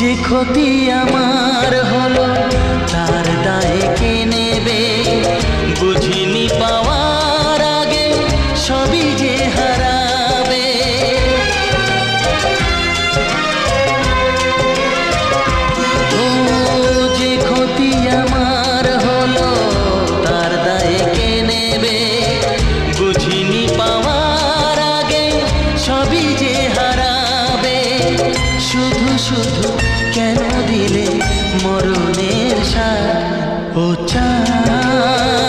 যে ক্ষতি আমার হলো তার দায়ে কে নেবে? বুঝিনি পাওয়ার আগে সবই যে হারাবে। ও যে ক্ষতি আমার হলো তার দায়ে কে নেবে? বুঝিনি পাওয়ার আগে সবই যে হারাবে। শুধু শুধু কেন দিলে মরণের সাথ? ও চাঁদ